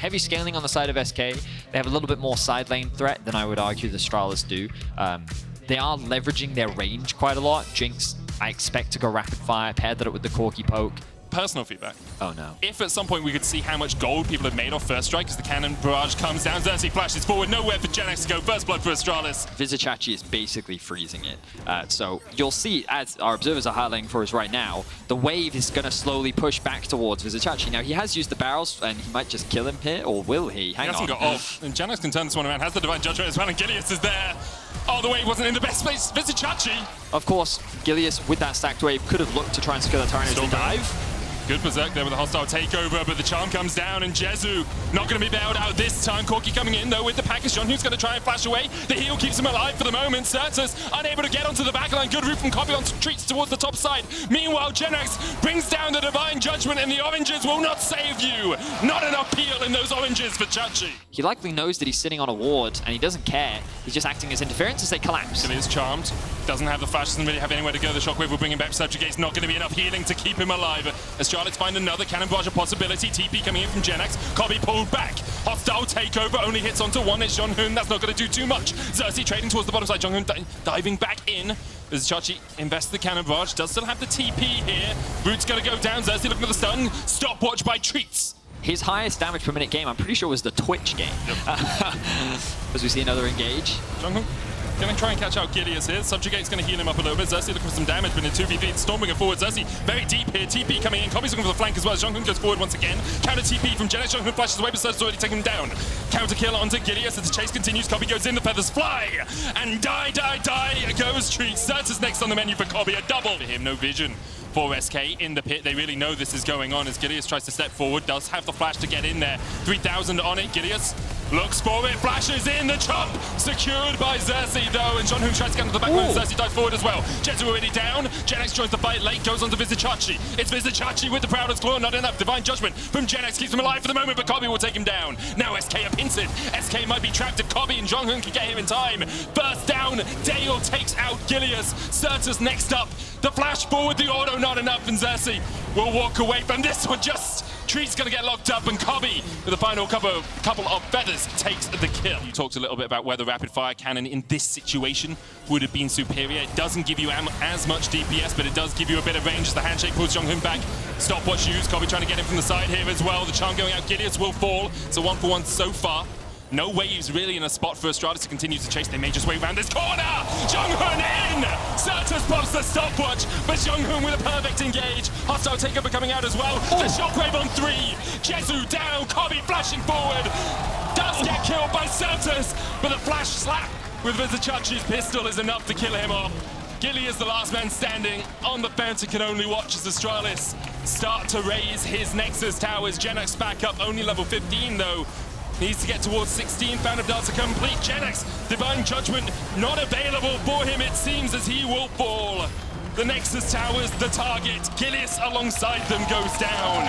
heavy scaling on the side of SK. They have a little bit more side lane threat than I would argue the Astralis do. They are leveraging their range quite a lot. Jinx, I expect to go rapid fire, pair that up with the Corki poke. Personal feedback. Oh no. If at some point we could see how much gold people have made off first strike as the cannon barrage comes down, Xerxes flashes forward, nowhere for Genex to go, first blood for Astralis. Vizicachi is basically freezing it. So you'll see, as our observers are highlighting for us right now, the wave is going to slowly push back towards Vizicachi. Now he has used the barrels and he might just kill him here, or will he? Hang on. He hasn't got ult, and Genex can turn this one around, has the Divine Judgment as well, and Gilius is there. Oh, the wave wasn't in the best place. Vizicachi. Of course, Gilius with that stacked wave could have looked to try and secure the Tyrant as they dive. Good berserk there with a hostile takeover, but the charm comes down, and Jezu not going to be bailed out this time. Corki coming in, though, with the package. Who's going to try and flash away. The heal keeps him alive for the moment. Certus unable to get onto the backline. Good route from Copy on Treats towards the top side. Meanwhile, Genex brings down the Divine Judgment, and the oranges will not save you. Not enough peel in those oranges for Chachi. He likely knows that he's sitting on a ward, and he doesn't care. He's just acting as interference as they collapse. He is charmed. Doesn't have the flash, doesn't really have anywhere to go. The shockwave will bring him back. Subjugate's not going to be enough healing to keep him alive. As Charlotte's find another cannon barrage, a possibility. TP coming in from Genex. Cobby pulled back. Hostile takeover only hits onto one. It's Jonghoon. That's not going to do too much. Xerxes trading towards the bottom side. Jonghoon diving back in. As Chachi invests the cannon barrage. Does still have the TP here. Root's going to go down. Xerxes looking for the stun. Stopwatch by Treats. His highest damage per minute game, I'm pretty sure, was the Twitch game. Yep. As we see another engage. Jonghoon going to try and catch out Gilius here. Subjugate's going to heal him up a little bit. Xerxes looking for some damage, but in 2v3, it's Stormbringer forward. Xerxes very deep here. TP coming in. Cobby's looking for the flank as well. Jonghoon goes forward once again. Counter TP from Genex. Jonghoon flashes away, but Xerxes already taken him down. Counter kill onto Gilius as the chase continues. Cobby goes in, the feathers fly. And die goes Treats. Xerxes next on the menu for Cobby. A double for him. No vision for SK in the pit. They really know this is going on as Gilius tries to step forward. Does have the flash to get in there. 3,000 on it. Gilius looks for it, flashes in, the chop secured by Xerxes though, and Jonghoon tries to get into the back line. Xerxes dives forward as well. Jezu already down. Genex joins the fight late, goes on to Vizicachi. It's Vizicachi with the Prowler's Claw, not enough. Divine Judgment from Genex keeps him alive for the moment, but Cobby will take him down. Now SK are pinced. SK might be trapped if Cobby and Jonghoon can get him in time. Burst down, Dale takes out Gilius. Certus next up. The flash forward, the auto not enough, and Xerxes will walk away from this one. Just Treat's going to get locked up, and Cobby, with the final couple of feathers, takes the kill. You talked a little bit about where the rapid fire cannon in this situation would have been superior. It doesn't give you as much DPS, but it does give you a bit of range as the handshake pulls Jonghoon back. Stopwatch used. Cobby trying to get him from the side here as well. The charm going out. Gilius will fall. It's a 1-for-1 so far. No waves really in a spot for Astralis to continue to chase. They may just wave around this corner. Jonghoon in! Certus pops the stopwatch, but Jonghoon with a perfect engage. Hostile takeover coming out as well. The shockwave on 3. Jezu down. Cobby flashing forward. Does get killed by Certus, but the flash slap with Vizicachi's pistol is enough to kill him off. Gilly is the last man standing on the fence and can only watch as Astralis start to raise his Nexus towers. Genex back up, only level 15 though. Needs to get towards 16. Fountain of Darts are complete. Genex, Divine Judgment not available for him, it seems, as he will fall. The Nexus Towers, the target. Gilius alongside them goes down.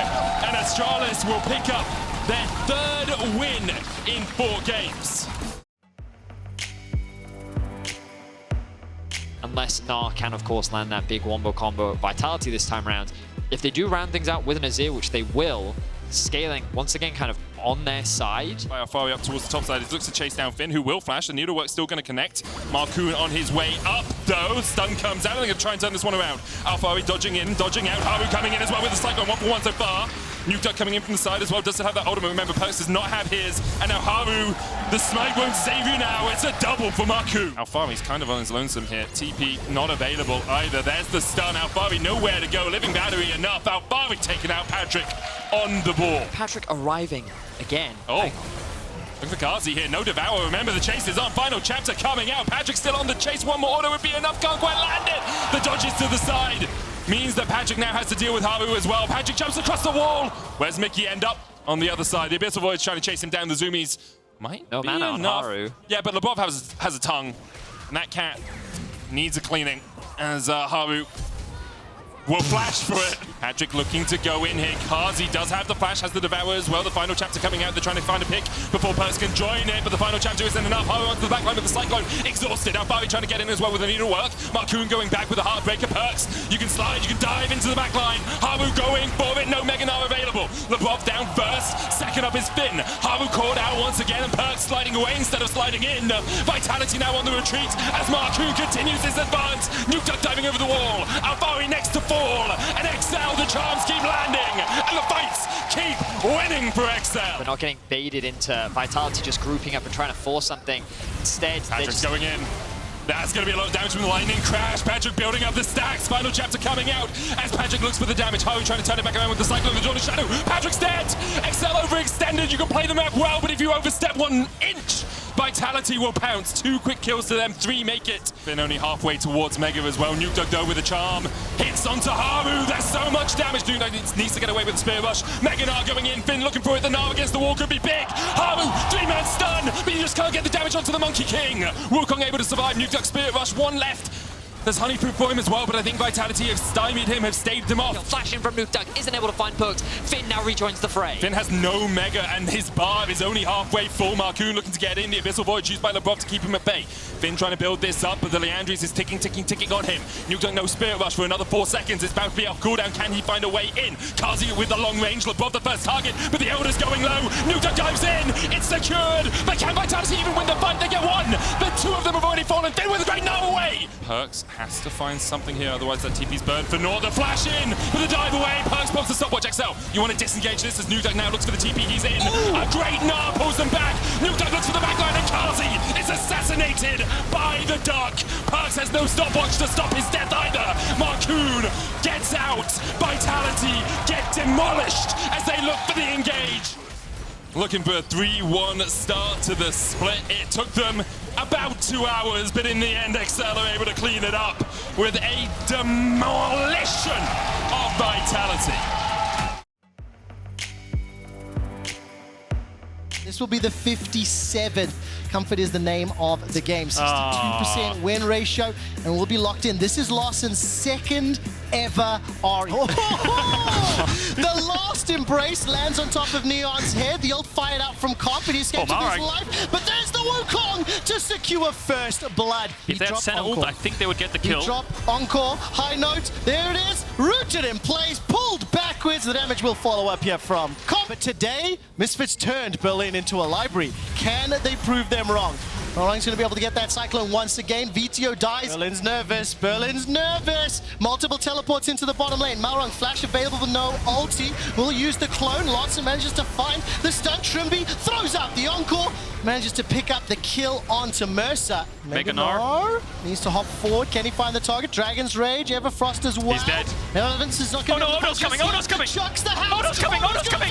And Astralis will pick up their 3rd win in 4 games. Unless Gnar can, of course, land that big wombo combo Vitality this time around. If they do round things out with an Azir, which they will, scaling once again kind of on their side. By Alfari up towards the top side, he looks to chase down Finn, who will flash. The Needlework's still going to connect. Marcoon on his way up, though. Stun comes out. They're going to try and turn this one around. Alfari dodging in, dodging out. Haru coming in as well with the Cyclone 1-for-1 so far. Nuke Duck coming in from the side as well. Does it have that ultimate? Remember, Perks does not have his. And now Haru, the smite won't save you now. It's a double for Marcoon. Alfari's kind of on his lonesome here. TP not available either. There's the stun. Alfari nowhere to go. Living battery enough. Alfari taking out Patrick on the ball. Patrick arriving again. Oh. Look for Kazi here. No Devour. Remember, the chase is on. Final chapter coming out. Patrick still on the chase. One more auto would be enough. Can't quite land it. The dodges to the side. Means that Patrick now has to deal with Haru as well. Patrick jumps across the wall. Where's Mickey end up? On the other side. The Abyssal Void's trying to chase him down. The Zoomies might no be mana enough. on Haru. Yeah, but Lebov has a tongue. And that cat needs a cleaning. As Haru will flash for it. Patrick looking to go in here. Kazi does have the flash, has the Devourer as well. The final chapter coming out. They're trying to find a pick before Perks can join it, but the final chapter isn't enough. Haru onto the back line with the Cyclone. Exhausted. Alfari trying to get in as well with the needlework. Marcoon going back with a Heartbreaker. Perks, you can slide, you can dive into the back line. Haru going for it. No Meganar available. Lebrov down first. Second up is Finn. Haru caught out once again, and Perks sliding away instead of sliding in. Vitality now on the retreat as Marcoon continues his advance. Nuke Duck diving over the wall. Alfari next to fall. And XL, the charms keep landing. And the fights keep winning for XL. They're not getting baited into Vitality just grouping up and trying to force something. Instead, Patrick's going in. That's going to be a lot of damage from the lightning crash. Patrick building up the stacks. Final chapter coming out as Patrick looks for the damage. Haru trying to turn it back around with the Cyclone, the Jordan Shadow. Patrick's dead. XL overextended. You can play the map well, but if you overstep 1 inch, Vitality will pounce. 2 quick kills to them, 3 make it. Finn only halfway towards Mega as well. Nuke Duck though with a charm. Hits onto Haru. There's so much damage. Nuke Duck needs to get away with the Spear Rush. Meganar going in. Finn looking for it. The Gnar against the wall could be big. Haru, 3-man stun, but you just can't get the damage onto the Monkey King. Wukong able to survive. Nuke Duck Spirit Rush, 1 left. There's Honeypoo for him as well, but I think Vitality have stymied him, have staved him off. Flashing from Nuke Duck, isn't able to find Perks. Finn now rejoins the fray. Finn has no Mega, and his bar is only halfway full. Marcoon looking to get in. The Abyssal Void used by Lebrov to keep him at bay. Finn trying to build this up, but the Leandries is ticking on him. Nuke Duck no Spirit Rush for another 4 seconds. It's about to be off cooldown. Can he find a way in? Kazi with the long range. Lebrov the first target, but the Elder's going low. Nuke Duck dives in. It's secured. But can Vitality even win the fight? They get 1. But 2 of them have already fallen. Finn with a great Gnar away. Perks has to find something here, otherwise that TP's burned. For Nord, the flash in with a dive away. Perks blocks the stopwatch. XL, you want to disengage this as Nuke Duck now looks for the TP. He's in. A great Gnar pulls them back. Nuke Duck looks for the backline, and Kazi is assassinated by the Duck. Perks has no stopwatch to stop his death either. Marcoon gets out. Vitality get demolished as they look for the engage. Looking for a 3-1 start to the split. It took them about 2 hours, but in the end, XL are able to clean it up with a demolition of Vitality. This will be the 57th. Comfort is the name of the game. 62% win ratio, and we'll be locked in. This is Larsen's 2nd ever RE. The last embrace lands on top of Neon's head. The ult fired out from Comp, and he escapes with his life. But there's the Wukong to secure first blood. If they had sent ult, I think they would get the kill. He dropped Encore, high note. There it is. Rooted in place, pulled backwards. The damage will follow up here from Comp. But today, Misfits turned Berlin into a library. Can they prove them wrong? Marang's going to be able to get that Cyclone once again. VTO dies. Berlin's nervous. Berlin's nervous. Multiple teleports into the bottom lane. Malrang flash available with no ulti. Will use the clone. Larsen manages to find the stun. Trimby throws out the Encore. Manages to pick up the kill onto Mercer. Meganar needs to hop forward. Can he find the target? Dragon's Rage. Everfrost as well. He's dead. Relevance is not going to be Odo's coming. Odo's coming. Chucks the house. Odo's coming. Odo's coming.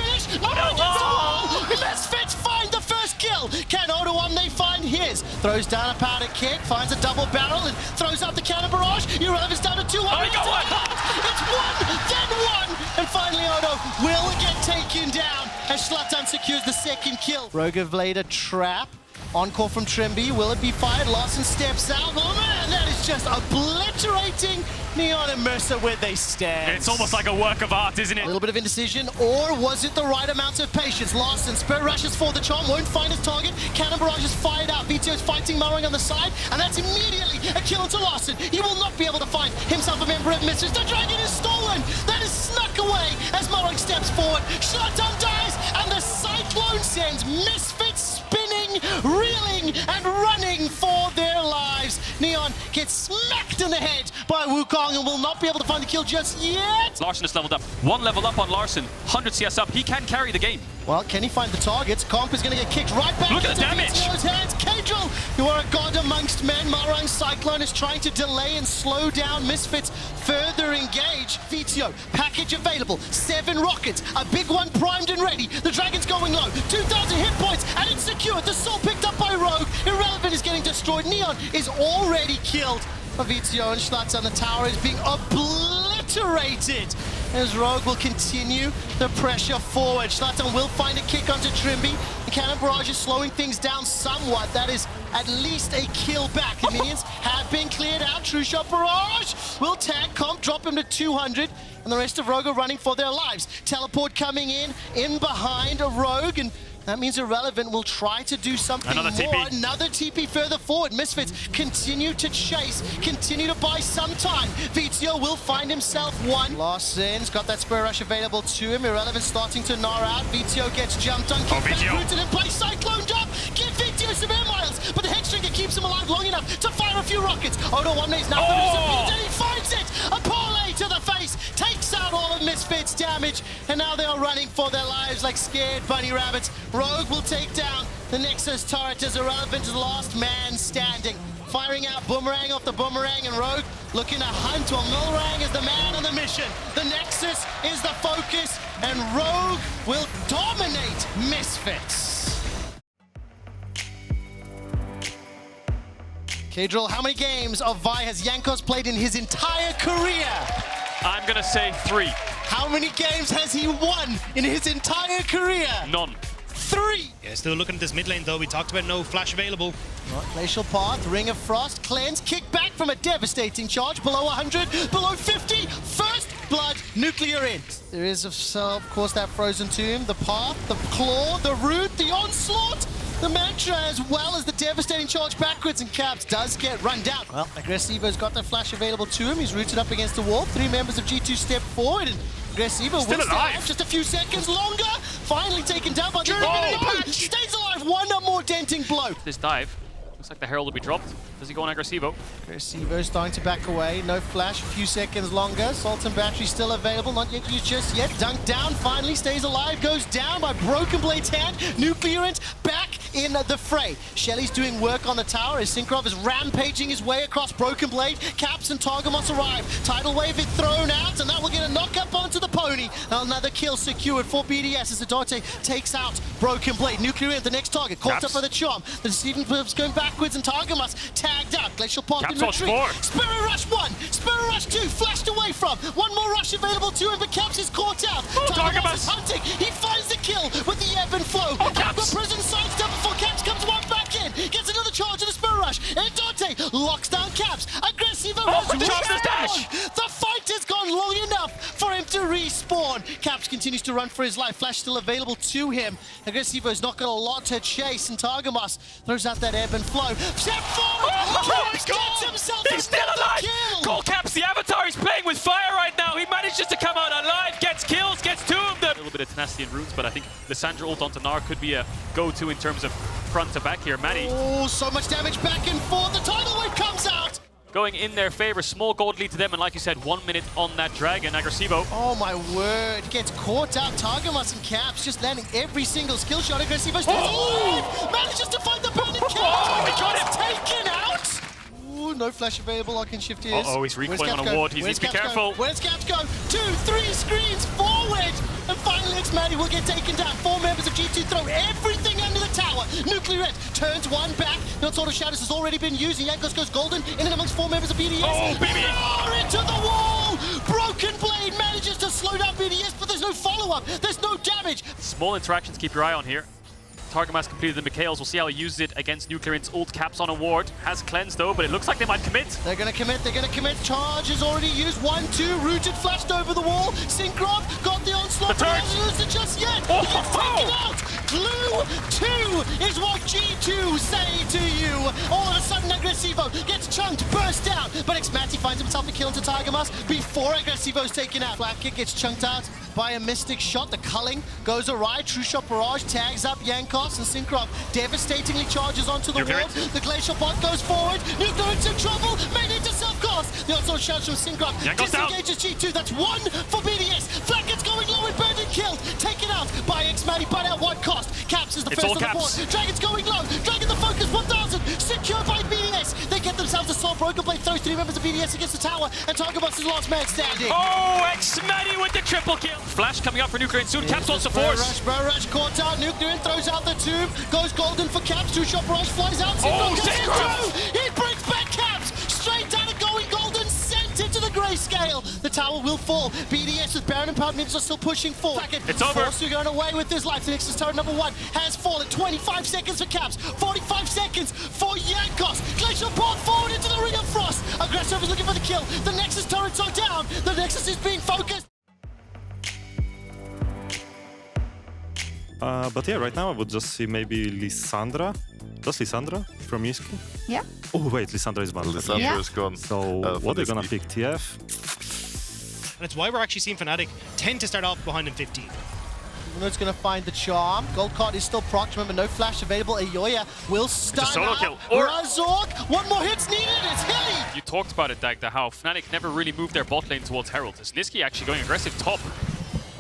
Misfits find the first kill. Can Odo one? They find his. Throws down a powder kick. Finds a double barrel and throws out the cannon barrage. Irrelevance down to 2. Oh, he got one. It's 1, then 1. And finally Odo will get taken down as Zlatan secures the 2nd kill. Rogovlader trap. Encore from Trimby. Will it be fired? Larsen steps out. Oh man, that is just obliterating Neon and Mercer where they stand. It's almost like a work of art, isn't it? A little bit of indecision, or was it the right amount of patience? Larsen, Spirit rushes for the charm, won't find his target. Cannon barrage is fired out. VTO is fighting Marang on the side, and that's immediately a kill into Larsen. He will not be able to find himself a member of Misfits. The dragon is stolen. That is snuck away as Marang steps forward. Zlatan dies, and the Cyclone sends Misfits spinning, reeling, and running for their lives. Neon gets smacked in the head by Wukong and will not be able to find the kill just yet. Larsen has leveled up. 1 level up on Larsen. 100 CS up. He can carry the game. Well, can he find the targets? Comp is going to get kicked right back Look at into the damage. VTO's hands. Kadril, you are a god amongst men. Marang Cyclone is trying to delay and slow down Misfits. Further engage. VTO, package available. 7 rockets. A big one primed and ready. The Dragon's going low. 2,000 hit points, and it's secured. The soul picked up by Rogue. Irrelevant is getting destroyed. Neon is already killed. VTO and Zlatan, the tower is being obliterated as Rogue will continue the pressure forward. Zlatan will find a kick onto Trimby. Cannon Barrage is slowing things down somewhat. That is at least a kill back. The minions have been cleared out. True Shot Barrage will tag Comp, drop him to 200. And the rest of Rogue are running for their lives. Teleport coming in behind a Rogue, and that means Irrelevant will try to do something Another more. TP. Another TP further forward. Misfits continue to chase, continue to buy some time. VTO will find himself one. Larsen's got that Spur Rush available to him. Irrelevant starting to gnaw out. VTO gets jumped on. VTO. Rooted in place. Cyclone jump. Give VTO some air miles, but the Hexdrinker keeps him alive long enough to fire a few rockets. Odo One is now and he finds it. A parlay to the face. Takes out all of Misfits' damage, and now they are running for their lives like scared bunny rabbits. Rogue will take down the Nexus turret as Irrelevant's last man standing. Firing out Boomerang off the Boomerang, and Rogue looking to hunt while Milrang is the man on the mission. The Nexus is the focus, and Rogue will dominate Misfits. Kadril, how many games of Vi has Jankos played in his entire career? I'm going to say 3. How many games has he won in his entire career? None. 3! Yeah, still looking at this mid lane though. We talked about no flash available. Glacial Path, Ring of Frost, Cleanse, kick back from a devastating charge, below 100, below 50, First Blood, Nuclear in. There is, of course, that Frozen Tomb, the Path, the Claw, the Root, the Onslaught, the Mantra, as well as the devastating charge backwards, and Caps does get run down. Well, Aggressivo's got the flash available to him. He's rooted up against the wall. 3 members of G2 step forward, and Aggressivo will stay alive just a few seconds longer. Finally taken down by the stays alive. One more denting blow. This dive. Looks like the Herald will be dropped. Does he go on Aggressivo? Aggressivo starting to back away. No flash, a few seconds longer. Salt and Battery still available. Not yet used just yet. Dunked down. Finally stays alive. Goes down by Broken Blade's hand. Nuclearant back in the fray. Shelly's doing work on the tower as Synchro is rampaging his way across Broken Blade. Caps and Targamos arrive. Tidal Wave is thrown out, and that will get a knock up onto the pony. Another kill secured for BDS as Adarte takes out Broken Blade. Nuclearant, the next target. Caught up for the charm. The Deceiving Clips going backwards, and Targamas tagged out. Glacial Path in retreat. Spirit Rush 1, Spirit Rush 2, flashed away from. One more rush available to him, but Caps is caught out. Targamas is hunting. He finds the kill with the ebb and flow. Caps. Prison sidestep before Caps comes one back in. Gets another charge of the Spirit Rush. And Dante locks down Caps. Aggressivo has the fight has gone long enough for him to respawn. Caps continues to run for his life. Flash still available to him. Aggressivo's not got a lot to chase, and Targamas throws out that ebb and flow. Step forward! Caps gets himself He's still alive! Kill. Cole Caps, the Avatar, is playing with fire right now. He manages to come out alive, gets kills, gets 2 of them. A little bit of tenacity and runes, but I think the Sandra ult onto Gnar could be a go-to in terms of front to back here. Manny. Oh, so much damage back and forth. The Tidal Wave comes out. Going in their favor, small gold lead to them, and like you said, 1 minute on that dragon. Aggressivo. Oh my word, gets caught out. Targamas and Caps just landing every single skill shot. Aggressivo stays alive. Manages to find the burning kill. We got him. Taken out. Ooh, no flash available. Lock and shift is. Uh-oh, he's recoiling on a ward. He needs to be careful. Where's Caps go? 2, 3 screens forward. And finally, X-Matty will get taken down. 4 members of G2 throw everything under the tower. Nuclear turns one back. The Onslaught of Shadows has already been used. Jankos goes golden in and amongst 4 members of BDS. Oh, baby! Into the wall! Broken Blade manages to slow down BDS, but there's no follow-up. There's no damage. Small interactions, keep your eye on here. Targamas completed the Mikhails. We'll see how he uses it against Nuclearant's ult. Caps on a ward. Has cleansed though, but it looks like they might commit. They're gonna commit, Charge is already used. 1, 2, rooted, flashed over the wall. Synchro got the onslaught, but hasn't used it just yet. He gets taken out. Glue 2 is what G2 say to you. All of a sudden, Aggressivo gets chunked, burst down, but Xmati finds himself a kill into Targamas before Aggressivo's taken out. Flat kick gets chunked out by a mystic shot. The culling goes awry. True Shot Barrage tags up Jankos, and Synchro devastatingly charges onto the wall. The Glacial Path goes forward. Nuclear's in trouble. Made into self-cast. The onslaught shouts from Synchro. Disengages G2. That's 1 for BDS. Flacket's going low and burned and killed. Taken out by Xmati, but at what cost? Caps is the first on the board. Dragon's going low. Dragon the focus. 1000. Secured by BDS. They get themselves a soul. Broken Blade throws 3 members of BDS against the tower, and Targamas is last man standing. Oh, Xmati with the triple kill. Flash coming up for Nuclearant soon. Caps wants to force. Rush caught out. Nuclearant throws out the tube. Goes golden for Caps. 2 Shot Barrage flies out. Oh, Synchro! He brings back Caps. Straight out of going golden. Sent into the ground. Grayscale. The tower will fall. BDS with Baron and Power Mids are still pushing forward. It's over. Forsu going away with his life. The Nexus turret number 1 has fallen. 25 seconds for Caps. 45 seconds for Yankos. Glacial brought forward into the Ring of Frost. Aggressive is looking for the kill. The Nexus turrets are down. The Nexus is being focused. But yeah, right now I would just see maybe Lissandra. Does Lissandra from Yiski? Yeah. Oh wait, Lissandra is banned. Lissandra Yeah. is gone. So for what are they gonna Yiski. pick? TF? And it's why we're actually seeing Fnatic tend to start off behind in 15. Humanoid's going to find the charm. Gold card is still procced. Remember, no flash available. Ayoya will stun solo out. kill. Or- Razork, one more hit's needed. It's Hilly. You talked about it, Dagda, how Fnatic never really moved their bot lane towards Herald. Is Niski actually going aggressive top?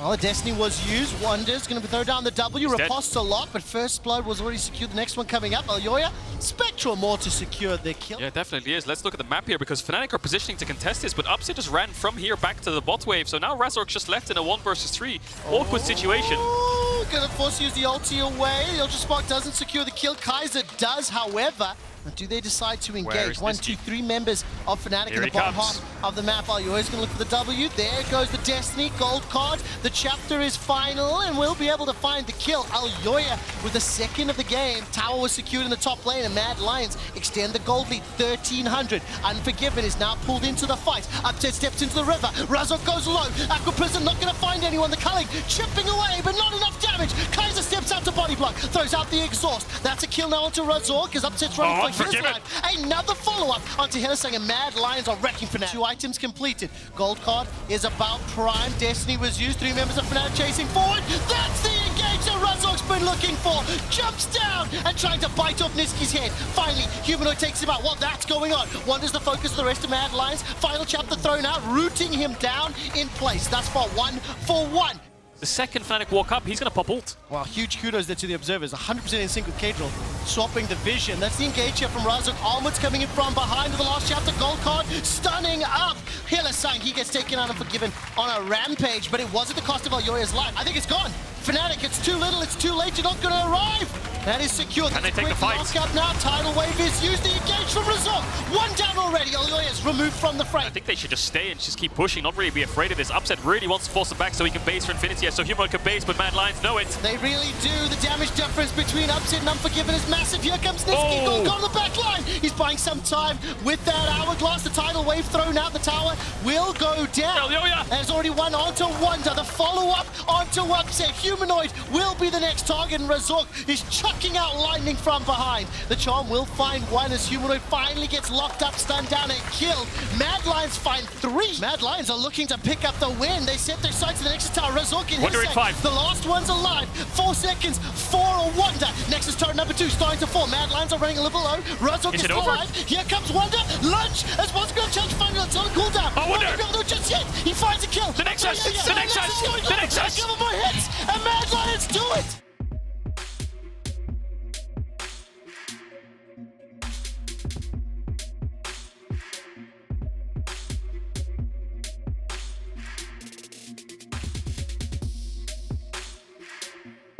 Well, the Destiny was used. Wonder's going to throw down the W. He's dead. Riposte a lot, but First Blood was already secured. The next one coming up. Ayoya, Spectral more to secure the kill. Yeah, it definitely is. Let's look at the map here because Fnatic are positioning to contest this, but Upset just ran from here back to the bot wave. So now Razork's just left in a 1 versus 3. Awkward situation. Oh, going to force use the ulti away. The Ultra Spark doesn't secure the kill. Kaiser does, however. Do they decide to engage? is 1, Niski? 2, 3 members of Fnatic Here in the he bottom comes. half of the map. Ayoya's going to look for the W. There goes the Destiny gold card. The chapter is final and we'll be able to find the kill. Ayoya with the second of the game. Tower was secured in the top lane and Mad Lions extend the gold lead. 1,300. Unforgiven is now pulled into the fight. Upset steps into the river. Razork goes low. Aqua Prison not going to find anyone. The culling chipping away, but not enough damage. Kaiser steps out to body block. Throws out the exhaust. That's a kill now onto Razork as Upset's running for his Unforgiven. life. Another follow-up onto Hillsang and Mad Lions are wrecking Fnatic. 2 items completed. Gold card is about prime. Destiny was used. 3 members of Fnatic chasing forward. That's the engage that Razork's been looking for. Jumps down and trying to bite off Niski's head. Finally, Humanoid takes him out. Well, that's going on. Wonders the focus of the rest of Mad Lions. Final chapter thrown out, rooting him down in place. That's for 1 for 1. The second Fnatic walk up, he's going to pop ult. Well, huge kudos there to the observers. 100% in sync with Kadril, swapping the vision. That's the engage here from Razork. Almond's coming in from behind with the last chapter. Gold card stunning up. Hillsang, he gets taken out and forgiven on a rampage, but it was at the cost of Ayoya's life. I think it's gone. Fnatic, it's too little, it's too late, you're not going to arrive. That is secure. Can they take the fight? Up now, tidal wave is used. The engage from Razork. 1 down already. Ayoya's removed from the fray. I think they should just stay and just keep pushing, not really be afraid of this. Upset really wants to force them back so he can base for Infinity. So Humanoid can base, but Mad Lions know it. They really do. The damage difference between Upset and Unforgiven is massive. Here comes Niski. Oh. Go on the back line. He's buying some time with that hourglass. The tidal wave thrown out. The tower will go down. Ayoya. There's already one onto Wonder. The follow-up onto Upset. Humanoid will be the next target, and Razork is chucking out lightning from behind. The charm will find 1 as Humanoid finally gets locked up, stunned down, and killed. Mad Lions find 3. Mad Lions are looking to pick up the win. They set their sights to the next tower. Razork in Wonder his in sec. 5. The last one's alive. 4 seconds for a Wonder. Nexus turret number 2 starting to fall. Mad Lions are running a little low. Razork is Is it still over? alive. Here comes Wonder. Lunge as one's going to challenge finally. It's on a cooldown. Oh, Wonder. Wonder just hit. He finds a kill. The Nexus! The Nexus! The